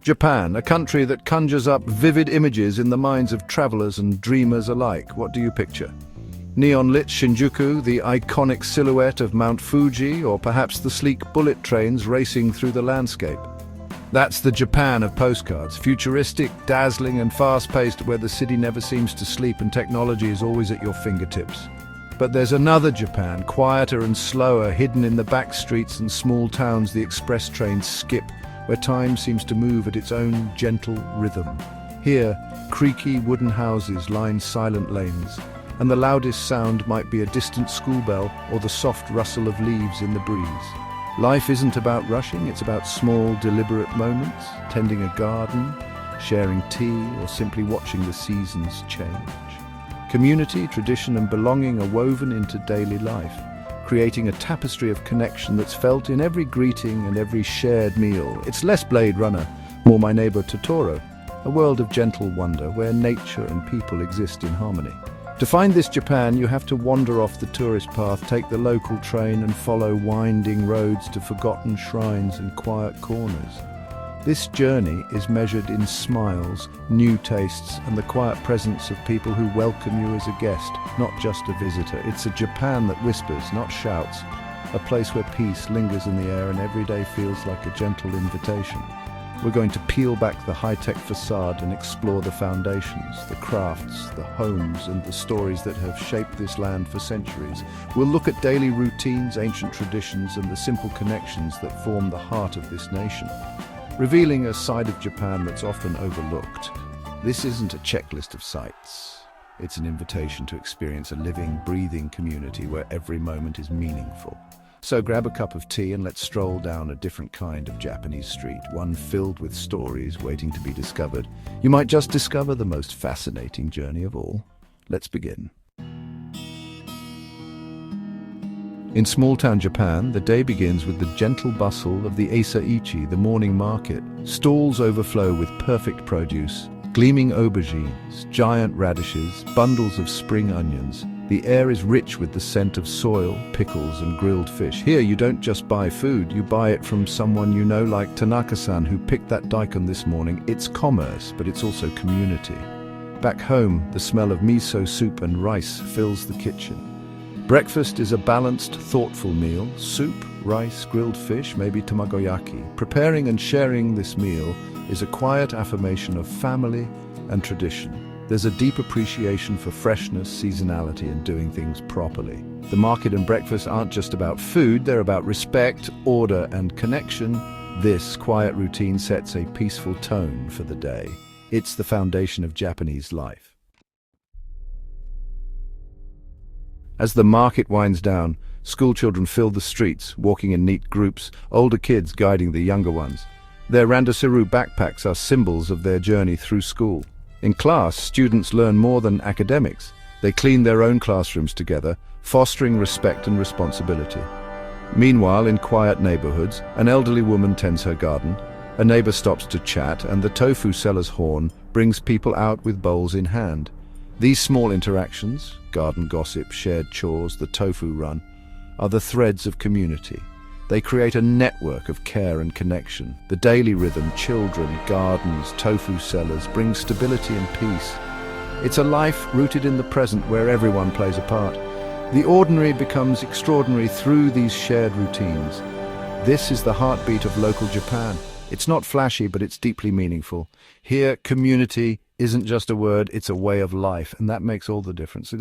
Japan, a country that conjures up vivid images in the minds of travelers and dreamers alike. What do you picture? Neon-lit Shinjuku, the iconic silhouette of Mount Fuji, or perhaps the sleek bullet trains racing through the landscape? That's the Japan of postcards, futuristic, dazzling and fast-paced, where the city never seems to sleep and technology is always at your fingertips. But there's another Japan, quieter and slower, hidden in the back streets and small towns the express trains skip, where time seems to move at its own gentle rhythm. Here, creaky wooden houses line silent lanes, and the loudest sound might be a distant school bell or the soft rustle of leaves in the breeze. Life isn't about rushing, it's about small, deliberate moments, tending a garden, sharing tea, or simply watching the seasons change. Community, tradition, and belonging are woven into daily life, creating a tapestry of connection that's felt in every greeting and every shared meal. It's less Blade Runner, more My Neighbor Totoro, a world of gentle wonder where nature and people exist in harmony. To find this Japan, you have to wander off the tourist path, take the local train and follow winding roads to forgotten shrines and quiet corners. This journey is measured in smiles, new tastes, and the quiet presence of people who welcome you as a guest, not just a visitor. It's a Japan that whispers, not shouts, a place where peace lingers in the air and every day feels like a gentle invitation. We're going to peel back the high-tech facade and explore the foundations, the crafts, the homes, and the stories that have shaped this land for centuries. We'll look at daily routines, ancient traditions, and the simple connections that form the heart of this nation, revealing a side of Japan that's often overlooked. This isn't a checklist of sights. It's an invitation to experience a living, breathing community where every moment is meaningful. So grab a cup of tea and let's stroll down a different kind of Japanese street, one filled with stories waiting to be discovered. You might just discover the most fascinating journey of all. Let's begin. In small-town Japan, the day begins with the gentle bustle of the Asaichi, the morning market. Stalls overflow with perfect produce, gleaming aubergines, giant radishes, bundles of spring onions. The air is rich with the scent of soil, pickles, and grilled fish. Here, you don't just buy food, you buy it from someone you know, like Tanaka-san, who picked that daikon this morning. It's commerce, but it's also community. Back home, the smell of miso soup and rice fills the kitchen. Breakfast is a balanced, thoughtful meal: soup, rice, grilled fish, maybe tamagoyaki. Preparing and sharing this meal is a quiet affirmation of family and tradition. There's a deep appreciation for freshness, seasonality, and doing things properly. The market and breakfast aren't just about food, they're about respect, order, and connection. This quiet routine sets a peaceful tone for the day. It's the foundation of Japanese life. As the market winds down, schoolchildren fill the streets, walking in neat groups, older kids guiding the younger ones. Their randasiru backpacks are symbols of their journey through school. In class, students learn more than academics. They clean their own classrooms together, fostering respect and responsibility. Meanwhile, in quiet neighborhoods, an elderly woman tends her garden, a neighbor stops to chat, and the tofu seller's horn brings people out with bowls in hand. These small interactions, garden gossip, shared chores, the tofu run, are the threads of community. They create a network of care and connection. The daily rhythm, children, gardens, tofu sellers, brings stability and peace. It's a life rooted in the present where everyone plays a part. The ordinary becomes extraordinary through these shared routines. This is the heartbeat of local Japan. It's not flashy, but it's deeply meaningful. Here, community isn't just a word, it's a way of life, and that makes all the difference.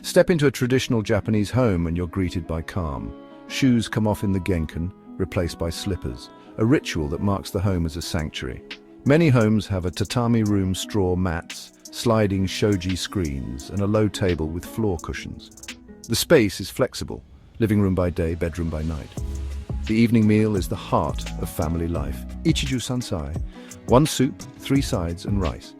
Step into a traditional Japanese home and you're greeted by calm. Shoes come off in the genkan, replaced by slippers, a ritual that marks the home as a sanctuary. Many homes have a tatami room, straw mats, sliding shoji screens, and a low table with floor cushions. The space is flexible, living room by day, bedroom by night. The evening meal is the heart of family life. Ichiju sansai, one soup, 3 sides, and rice.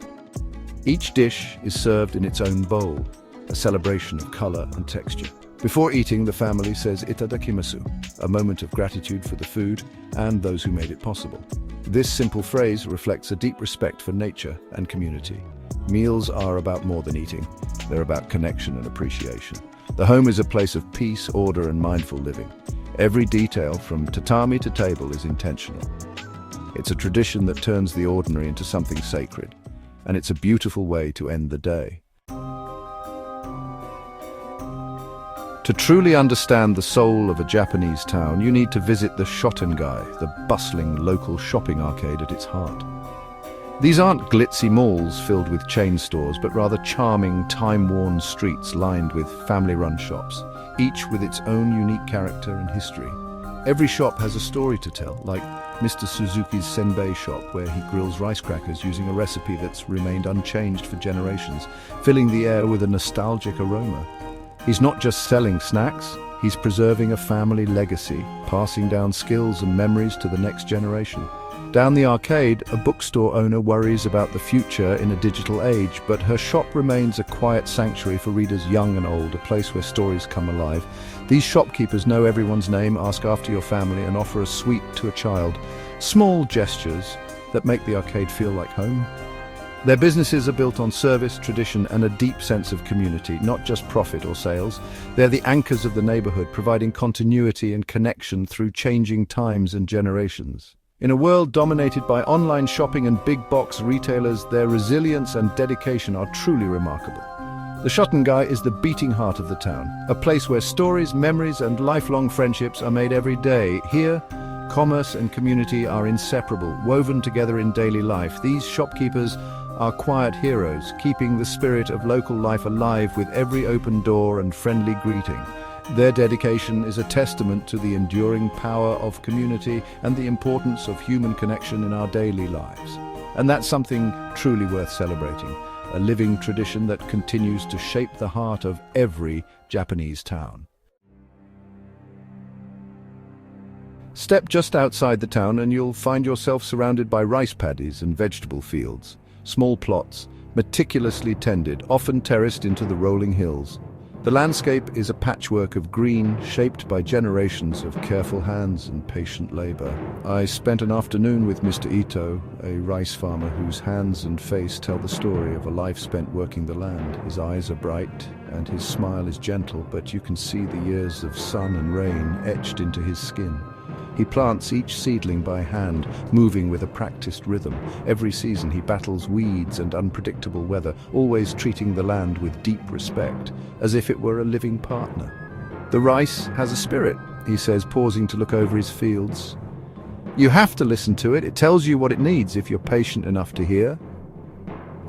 Each dish is served in its own bowl, a celebration of color and texture. Before eating, the family says itadakimasu, a moment of gratitude for the food and those who made it possible. This simple phrase reflects a deep respect for nature and community. Meals are about more than eating. They're about connection and appreciation. The home is a place of peace, order, and mindful living. Every detail, from tatami to table, is intentional. It's a tradition that turns the ordinary into something sacred, and it's a beautiful way to end the day. To truly understand the soul of a Japanese town, you need to visit the Shotengai, the bustling local shopping arcade at its heart. These aren't glitzy malls filled with chain stores, but rather charming, time-worn streets lined with family-run shops, each with its own unique character and history. Every shop has a story to tell, like Mr. Suzuki's senbei shop, where he grills rice crackers using a recipe that's remained unchanged for generations, filling the air with a nostalgic aroma. He's not just selling snacks, he's preserving a family legacy, passing down skills and memories to the next generation. Down the arcade, a bookstore owner worries about the future in a digital age, but her shop remains a quiet sanctuary for readers young and old, a place where stories come alive. These shopkeepers know everyone's name, ask after your family, and offer a sweet to a child. Small gestures that make the arcade feel like home. Their businesses are built on service, tradition, and a deep sense of community, not just profit or sales. They're the anchors of the neighborhood, providing continuity and connection through changing times and generations. In a world dominated by online shopping and big-box retailers, their resilience and dedication are truly remarkable. The Shotengai is the beating heart of the town, a place where stories, memories, and lifelong friendships are made every day. Here, commerce and community are inseparable, woven together in daily life. These shopkeepers are quiet heroes, keeping the spirit of local life alive with every open door and friendly greeting. Their dedication is a testament to the enduring power of community and the importance of human connection in our daily lives. And that's something truly worth celebrating, a living tradition that continues to shape the heart of every Japanese town. Step just outside the town and you'll find yourself surrounded by rice paddies and vegetable fields, small plots, meticulously tended, often terraced into the rolling hills. The landscape is a patchwork of green, shaped by generations of careful hands and patient labor. I spent an afternoon with Mr. Ito, a rice farmer whose hands and face tell the story of a life spent working the land. His eyes are bright and his smile is gentle, but you can see the years of sun and rain etched into his skin. He plants each seedling by hand, moving with a practiced rhythm. Every season he battles weeds and unpredictable weather, always treating the land with deep respect, as if it were a living partner. The rice has a spirit, he says, pausing to look over his fields. You have to listen to it. It tells you what it needs if you're patient enough to hear.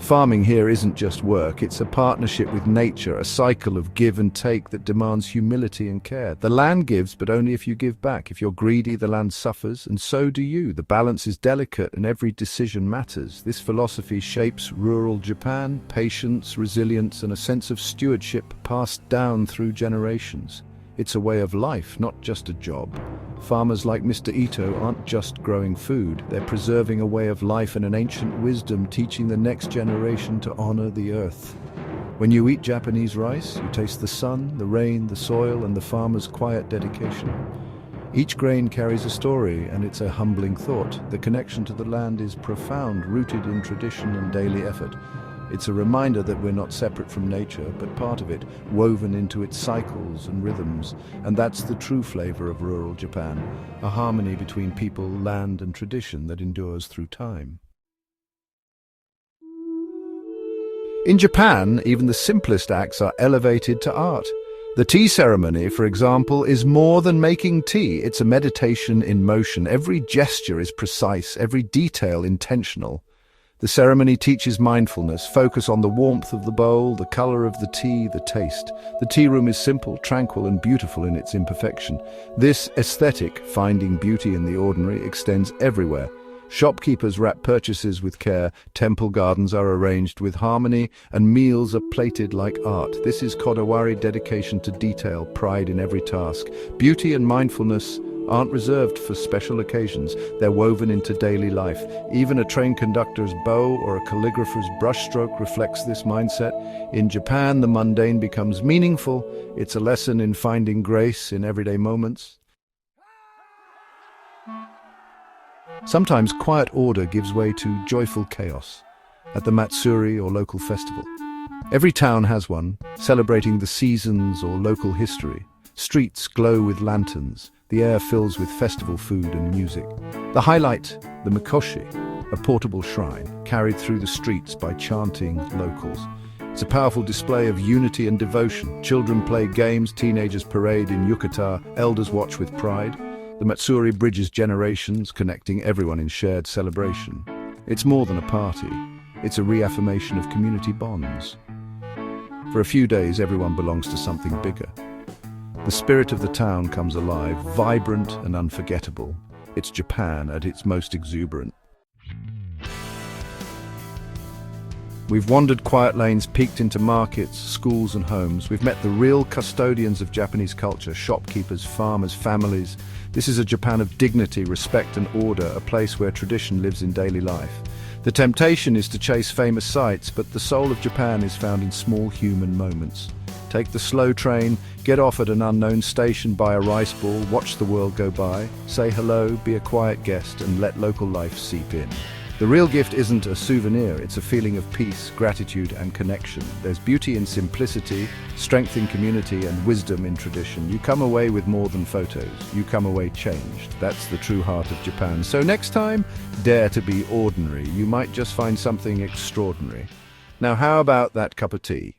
Farming here isn't just work, it's a partnership with nature, a cycle of give and take that demands humility and care. The land gives, but only if you give back. If you're greedy, the land suffers, and so do you. The balance is delicate and every decision matters. This philosophy shapes rural Japan, patience, resilience, and a sense of stewardship passed down through generations. It's a way of life, not just a job. Farmers like Mr. Ito aren't just growing food, they're preserving a way of life and an ancient wisdom, teaching the next generation to honor the earth. When you eat Japanese rice, you taste the sun, the rain, the soil, and the farmer's quiet dedication. Each grain carries a story, and it's a humbling thought. The connection to the land is profound, rooted in tradition and daily effort. It's a reminder that we're not separate from nature, but part of it, woven into its cycles and rhythms. And that's the true flavor of rural Japan, a harmony between people, land, and tradition that endures through time. In Japan, even the simplest acts are elevated to art. The tea ceremony, for example, is more than making tea. It's a meditation in motion. Every gesture is precise, every detail intentional. The ceremony teaches mindfulness, focus on the warmth of the bowl, the color of the tea, the taste. The tea room is simple, tranquil, and beautiful in its imperfection. This aesthetic, finding beauty in the ordinary, extends everywhere. Shopkeepers wrap purchases with care, temple gardens are arranged with harmony, and meals are plated like art. This is Kodawari dedication to detail, pride in every task. Beauty and mindfulness aren't reserved for special occasions, they're woven into daily life. Even a train conductor's bow or a calligrapher's brushstroke reflects this mindset. In Japan, the mundane becomes meaningful. It's a lesson in finding grace in everyday moments. Sometimes quiet order gives way to joyful chaos, at the Matsuri or local festival. Every town has one, celebrating the seasons or local history. Streets glow with lanterns. The air fills with festival food and music. The highlight, the mikoshi, a portable shrine carried through the streets by chanting locals. It's a powerful display of unity and devotion. Children play games, teenagers parade in yukata, elders watch with pride. The Matsuri bridges generations, connecting everyone in shared celebration. It's more than a party. It's a reaffirmation of community bonds. For a few days, everyone belongs to something bigger. The spirit of the town comes alive, vibrant and unforgettable. It's Japan at its most exuberant. We've wandered quiet lanes, peeked into markets, schools and homes. We've met the real custodians of Japanese culture, shopkeepers, farmers, families. This is a Japan of dignity, respect and order, a place where tradition lives in daily life. The temptation is to chase famous sights, but the soul of Japan is found in small human moments. Take the slow train, get off at an unknown station, buy a rice ball, watch the world go by, say hello, be a quiet guest and let local life seep in. The real gift isn't a souvenir, it's a feeling of peace, gratitude and connection. There's beauty in simplicity, strength in community and wisdom in tradition. You come away with more than photos, you come away changed. That's the true heart of Japan. So next time, dare to be ordinary. You might just find something extraordinary. Now how about that cup of tea?